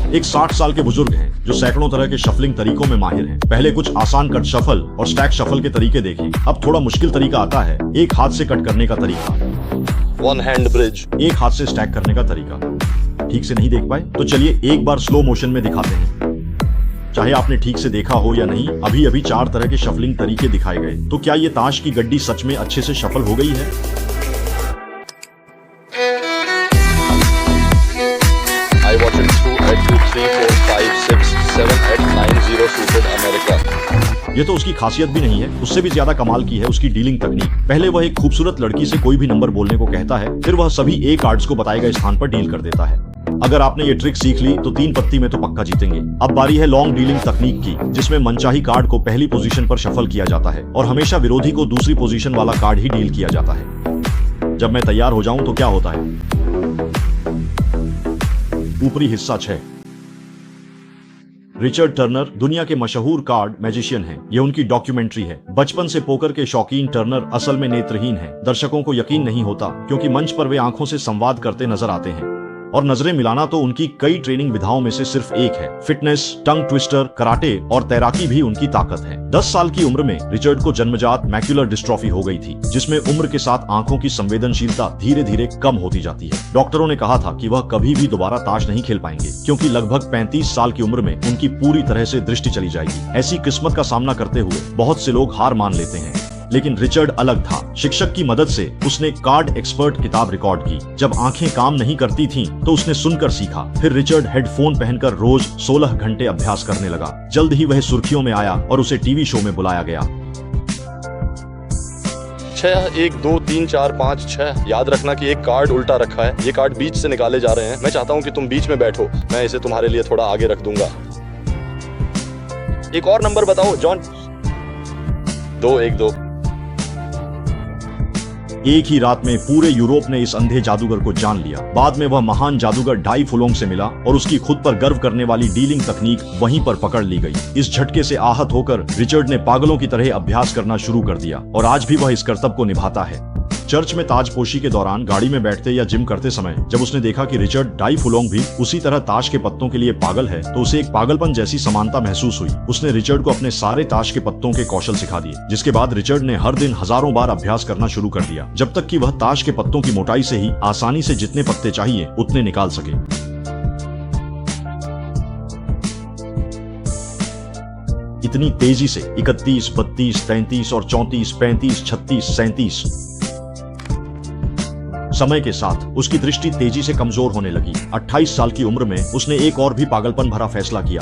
एक 60 साल के बुजुर्ग हैं जो सैकड़ों तरह के शफलिंग तरीकों में माहिर हैं। पहले कुछ आसान कट शफल और स्टैक शफल के तरीके देखे, अब थोड़ा मुश्किल तरीका आता है। एक हाथ से कट करने का तरीका, वन हैंड ब्रिज, एक हाथ से स्टैक करने का तरीका। ठीक से नहीं देख पाए तो चलिए एक बार स्लो मोशन में दिखाते हैं। चाहे आपने ठीक से देखा हो या नहीं, अभी अभी 4 तरह के शफलिंग तरीके दिखाए गए। तो क्या ये ताश की गड्डी सच में अच्छे से शफल हो गई है? I watch it through at 2, 3, 4, 5, 6, 7, 8, 9, 0 suited America। ये तो उसकी खासियत भी नहीं है, उससे भी ज्यादा कमाल की है उसकी डीलिंग तकनीक। पहले वह एक खूबसूरत लड़की से कोई भी नंबर बोलने को कहता है, फिर वह सभी ए कार्ड्स को बताए गए स्थान पर डील कर देता है। अगर आपने ये ट्रिक सीख ली तो 3 पत्ती में तो पक्का जीतेंगे। अब बारी है लॉन्ग डीलिंग तकनीक की, जिसमें मनचाही कार्ड को पहली पोजीशन पर शफल किया जाता है और हमेशा विरोधी को दूसरी पोजीशन वाला कार्ड ही डील किया जाता है। जब मैं तैयार हो जाऊं तो क्या होता है? ऊपरी हिस्सा 6। रिचर्ड टर्नर दुनिया के मशहूर कार्ड मैजिशियन हैं। यह उनकी डॉक्यूमेंट्री है। बचपन से पोकर के शौकीन टर्नर असल में नेत्रहीन हैं। दर्शकों को यकीन नहीं होता क्योंकि मंच पर वे आंखों से संवाद करते नजर आते हैं और नजरें मिलाना तो उनकी कई ट्रेनिंग विधाओं में से सिर्फ एक है। फिटनेस, टंग ट्विस्टर, कराटे और तैराकी भी उनकी ताकत है। 10 साल की उम्र में रिचर्ड को जन्मजात मैक्युलर डिस्ट्रॉफी हो गई थी, जिसमें उम्र के साथ आंखों की संवेदनशीलता धीरे धीरे कम होती जाती है। डॉक्टरों ने कहा था कि वह कभी भी दोबारा ताश नहीं खेल पाएंगे क्योंकि लगभग 35 साल की उम्र में उनकी पूरी तरह से दृष्टि चली जाएगी। ऐसी किस्मत का सामना करते हुए बहुत से लोग हार मान लेते हैं, लेकिन रिचर्ड अलग था। शिक्षक की मदद से उसने कार्ड एक्सपर्ट किताब रिकॉर्ड की। जब आंखें काम नहीं करती थीं, तो उसने सुनकर सीखा। फिर रिचर्ड हेडफोन पहनकर रोज 16 घंटे अभ्यास करने लगा। जल्द ही वह सुर्खियों में आया और उसे टीवी शो में बुलाया गया। 6, 1, 2, 3, 4, 5, 6। याद रखना कि एक कार्ड उल्टा रखा है। ये कार्ड बीच से निकाले जा रहे हैं। मैं चाहता हूँ कि तुम बीच में बैठो। मैं इसे तुम्हारे लिए थोड़ा आगे रख दूंगा। एक और नंबर बताओ जॉन। 2, 1, 2। एक ही रात में पूरे यूरोप ने इस अंधे जादूगर को जान लिया। बाद में वह महान जादूगर डाई फुलोंग से मिला और उसकी खुद पर गर्व करने वाली डीलिंग तकनीक वहीं पर पकड़ ली गई। इस झटके से आहत होकर रिचर्ड ने पागलों की तरह अभ्यास करना शुरू कर दिया और आज भी वह इस कर्तव्य को निभाता है। चर्च में ताजपोशी के दौरान गाड़ी में बैठते या जिम करते समय जब उसने देखा कि रिचर्ड डाई फुलोंग भी उसी तरह ताश के पत्तों के लिए पागल है, तो उसे एक पागलपन जैसी समानता महसूस हुई। उसने रिचर्ड को अपने सारे ताश के पत्तों के कौशल सिखा दिए, जिसके बाद रिचर्ड ने हर दिन हजारों बार अभ्यास करना शुरू कर दिया, जब तक कि वह ताश के पत्तों की मोटाई से ही आसानी से जितने पत्ते चाहिए उतने निकाल सके। इतनी तेजी से 31, 32, 33 और 34, 35, 36, 37। समय के साथ उसकी दृष्टि तेजी से कमजोर होने लगी। 28 साल की उम्र में उसने एक और भी पागलपन भरा फैसला किया।